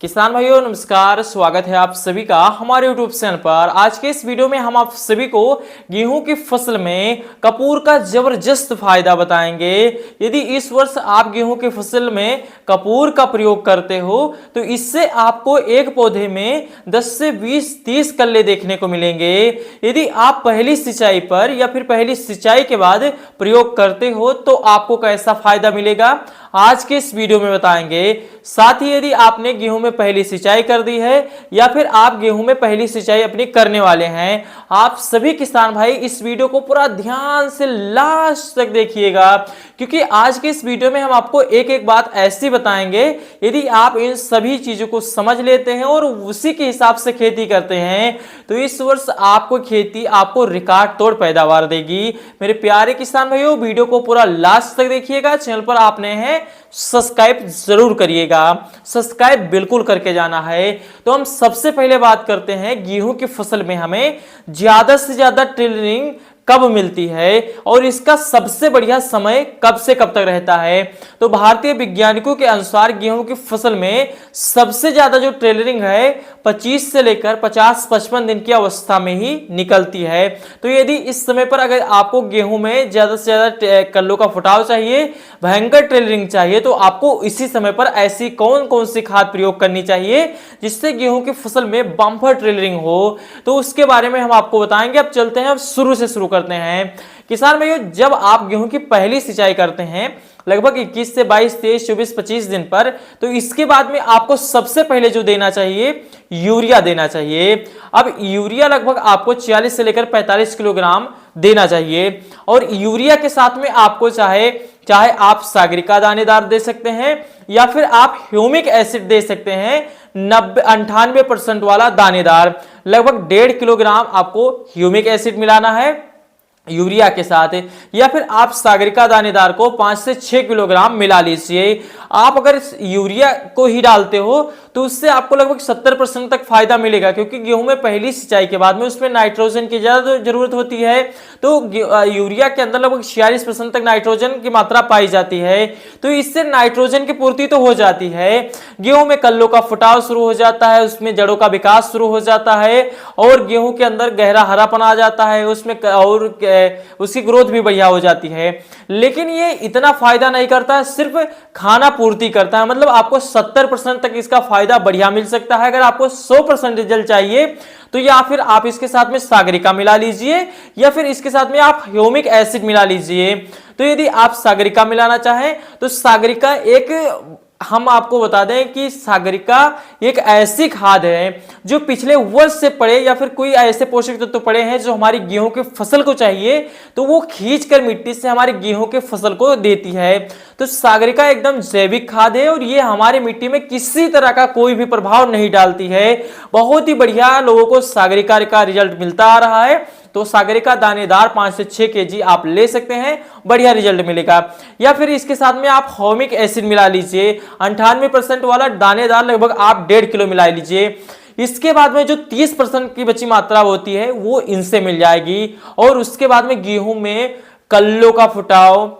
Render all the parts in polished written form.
किसान भाइयों नमस्कार, स्वागत है आप सभी का हमारे YouTube चैनल पर। आज के इस वीडियो में हम आप सभी को गेहूं की फसल में कपूर का जबरदस्त फायदा बताएंगे। यदि इस वर्ष आप गेहूं की फसल में कपूर का प्रयोग करते हो तो इससे आपको एक पौधे में 10 से 20-30 कल्ले देखने को मिलेंगे। यदि आप पहली सिंचाई पर या फिर पहली सिंचाई के बाद प्रयोग करते हो तो आपको कैसा फायदा मिलेगा आज के इस वीडियो में बताएंगे। साथ ही यदि आपने गेहूं में पहली सिंचाई कर दी है या फिर आप गेहूं में पहली सिंचाई अपनी करने वाले हैं, आप सभी किसान भाई इस वीडियो को पूरा ध्यान से लास्ट तक देखिएगा, क्योंकि आज के इस वीडियो में हम आपको एक एक बात ऐसी बताएंगे। यदि आप इन सभी चीजों को समझ लेते हैं और उसी के हिसाब से खेती करते हैं तो इस वर्ष आपको खेती आपको रिकॉर्ड तोड़ पैदावार देगी। मेरे प्यारे किसान भाइयों, वीडियो को पूरा लास्ट तक देखिएगा। चैनल पर आपने है सब्सक्राइब जरूर करिएगा, सब्सक्राइब बिल्कुल करके जाना है। तो हम सबसे पहले बात करते हैं गेहूं की फसल में हमें ज्यादा से ज्यादा टिलरिंग कब मिलती है और इसका सबसे बढ़िया समय कब से कब तक रहता है। तो भारतीय वैज्ञानिकों के अनुसार गेहूं की फसल में सबसे ज्यादा जो टेलरिंग है 25 से लेकर 50-55 दिन की अवस्था में ही निकलती है। तो यदि इस समय पर अगर आपको गेहूं में ज्यादा से ज्यादा कल्लों का फुटाव चाहिए, भयंकर टेलरिंग चाहिए, तो आपको इसी समय पर ऐसी कौन कौन सी खाद प्रयोग करनी चाहिए जिससे गेहूं की फसल में बम्पर टेलरिंग हो, तो उसके बारे में हम आपको बताएंगे। अब चलते हैं, अब शुरू से शुरू करते हैं। किसान भाइयों, जब आप गेहूं की पहली सिंचाई करते हैं लगभग 21 से 22, 23, 24, 25 दिन पर, तो इसके बाद में आपको सबसे पहले जो देना चाहिए यूरिया देना चाहिए। अब यूरिया लगभग आपको 40 से लेकर 45 किलोग्राम देना चाहिए और यूरिया के साथ में आपको चाहे आप सागरिका दानेदार दे सकते हैं या फिर आप ह्यूमिक एसिड दे सकते हैं 98% वाला दानेदार। लगभग 1.5 किलोग्राम आपको ह्यूमिक एसिड मिलाना है यूरिया के साथ, या फिर आप सागरिका दानेदार को 5 से 6 किलोग्राम मिला लीजिए। आप अगर यूरिया को ही डालते हो तो उससे आपको लगभग 70% तक फायदा मिलेगा, क्योंकि गेहूं में पहली सिंचाई के बाद में उसमें नाइट्रोजन की ज्यादा जरूरत होती है। तो यूरिया के अंदर लगभग 46% तक नाइट्रोजन की मात्रा पाई जाती है, तो इससे नाइट्रोजन की पूर्ति तो हो जाती है। गेहूं में कल्लों का फुटाव शुरू हो जाता है, उसमें जड़ों का विकास शुरू हो जाता है और गेहूं के अंदर गहरा हरापन आ जाता है, उसमें और उसकी ग्रोथ भी बढ़िया हो जाती है। लेकिन ये इतना फायदा नहीं करता, सिर्फ खाना पूर्ति करता है। मतलब आपको 70% तक इसका फायदा बढ़िया मिल सकता है। अगर आपको 100% रिजल्ट चाहिए तो या फिर आप इसके साथ में सागरिका मिला लीजिए या फिर इसके साथ में आप ह्यूमिक एसिड मिला लीजिए। तो यदि आप सागरिका मिलाना चाहें तो सागरिका हम आपको बता दें कि सागरिका एक ऐसी खाद है जो पिछले वर्ष से पड़े या फिर कोई ऐसे पोषक तत्व पड़े हैं जो हमारी गेहूं के फसल को चाहिए तो वो खींचकर मिट्टी से हमारी गेहूं के फसल को देती है। तो सागरिका एकदम जैविक खाद है और ये हमारी मिट्टी में किसी तरह का कोई भी प्रभाव नहीं डालती है। बहुत ही बढ़िया लोगों को सागरिका का रिजल्ट मिलता आ रहा है। तो सागरिका दानेदार 5 से 6 केजी आप ले सकते हैं, बढ़िया रिजल्ट मिलेगा। या फिर इसके साथ में आप ह्यूमिक एसिड मिला लीजिए 98% वाला दानेदार, लगभग आप 1.5 किलो मिला लीजिए। इसके बाद में जो 30% की बची मात्रा होती है वो इनसे मिल जाएगी। और उसके बाद में गेहूं में कल्लों का फुटाव,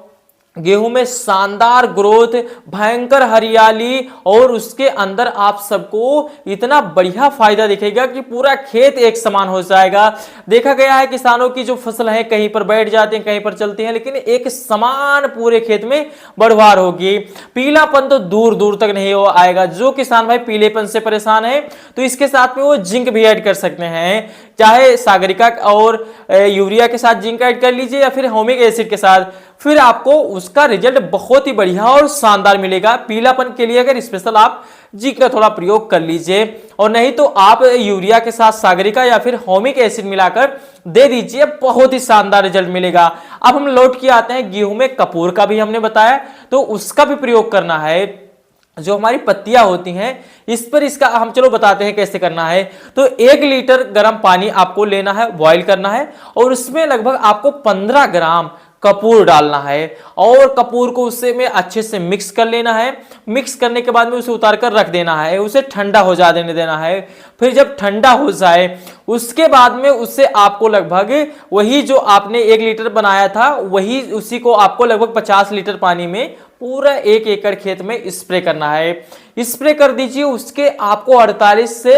गेहूं में शानदार ग्रोथ, भयंकर हरियाली और उसके अंदर आप सबको इतना बढ़िया फायदा दिखेगा कि पूरा खेत एक समान हो जाएगा। देखा गया है किसानों की जो फसल है कहीं पर बैठ जाते हैं कहीं पर चलती हैं, लेकिन एक समान पूरे खेत में बढ़वार होगी। पीलापन तो दूर दूर तक नहीं हो आएगा। जो किसान भाई पीलेपन से परेशान है तो इसके साथ में वो जिंक भी ऐड कर सकते हैं, चाहे सागरिका और यूरिया के साथ जिंक ऐड कर लीजिए या फिर ह्यूमिक एसिड के साथ, फिर आपको उसका रिजल्ट बहुत ही बढ़िया और शानदार मिलेगा। पीलापन के लिए अगर स्पेशल आप जिंक का थोड़ा प्रयोग कर लीजिए और नहीं तो आप यूरिया के साथ सागरिका या फिर ह्यूमिक एसिड मिलाकर दे दीजिए, बहुत ही शानदार रिजल्ट मिलेगा। अब हम लौट के आते हैं, गेहूं में कपूर का भी हमने बताया तो उसका भी प्रयोग करना है। जो हमारी पत्तियां होती हैं इस पर इसका हम चलो बताते हैं कैसे करना है। तो 1 लीटर गर्म पानी आपको लेना है, बॉईल करना है और उसमें लगभग आपको 15 ग्राम कपूर डालना है और कपूर को उससे में अच्छे से मिक्स कर लेना है। मिक्स करने के बाद में उसे उतार कर रख देना है, उसे ठंडा हो जा देना है। फिर जब ठंडा हो जाए उसके बाद में उससे आपको लगभग वही जो आपने 1 लीटर बनाया था वही उसी को आपको लगभग 50 लीटर पानी में पूरा 1 एकड़ खेत में स्प्रे करना है। स्प्रे कर दीजिए, उसके आपको 48 से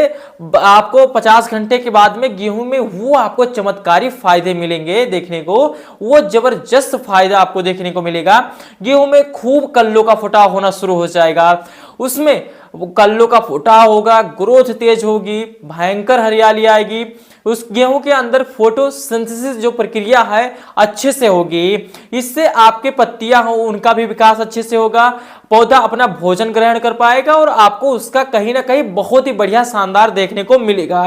आपको 50 घंटे के बाद में गेहूं में वो आपको चमत्कारी फायदे मिलेंगे देखने को, वो जबरदस्त फायदा आपको देखने को मिलेगा। गेहूं में खूब कल्लों का फुटाव होना शुरू हो जाएगा, उसमें कल्लों का फुटाव होगा, ग्रोथ तेज होगी, भयंकर हरियाली आएगी, उस गेहूं के अंदर फोटोसिंथेसिस जो प्रक्रिया है अच्छे से होगी। इससे आपके पत्तियां हो उनका भी विकास अच्छे से होगा, पौधा अपना भोजन ग्रहण कर पाएगा और आपको उसका कहीं ना कहीं बहुत ही बढ़िया शानदार देखने को मिलेगा।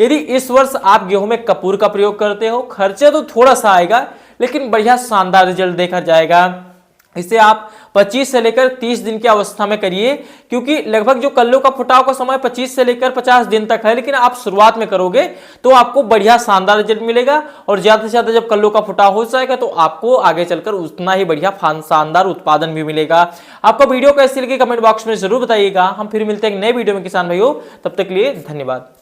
यदि इस वर्ष आप गेहूं में कपूर का प्रयोग करते हो, खर्चा तो थोड़ा सा आएगा लेकिन बढ़िया शानदार रिजल्ट देखा जाएगा। इसे आप 25 से लेकर 30 दिन की अवस्था में करिए, क्योंकि लगभग जो कल्लों का फुटाव का समय 25 से लेकर 50 दिन तक है, लेकिन आप शुरुआत में करोगे तो आपको बढ़िया शानदार रिजल्ट मिलेगा और ज्यादा से ज्यादा जब कल्लों का फुटाव हो जाएगा तो आपको आगे चलकर उतना ही बढ़िया शानदार उत्पादन भी मिलेगा। आपको वीडियो कैसी लगी कमेंट बॉक्स में जरूर बताइएगा। हम फिर मिलते हैं एक नए वीडियो में किसान भाइयों, तब तक के लिए धन्यवाद।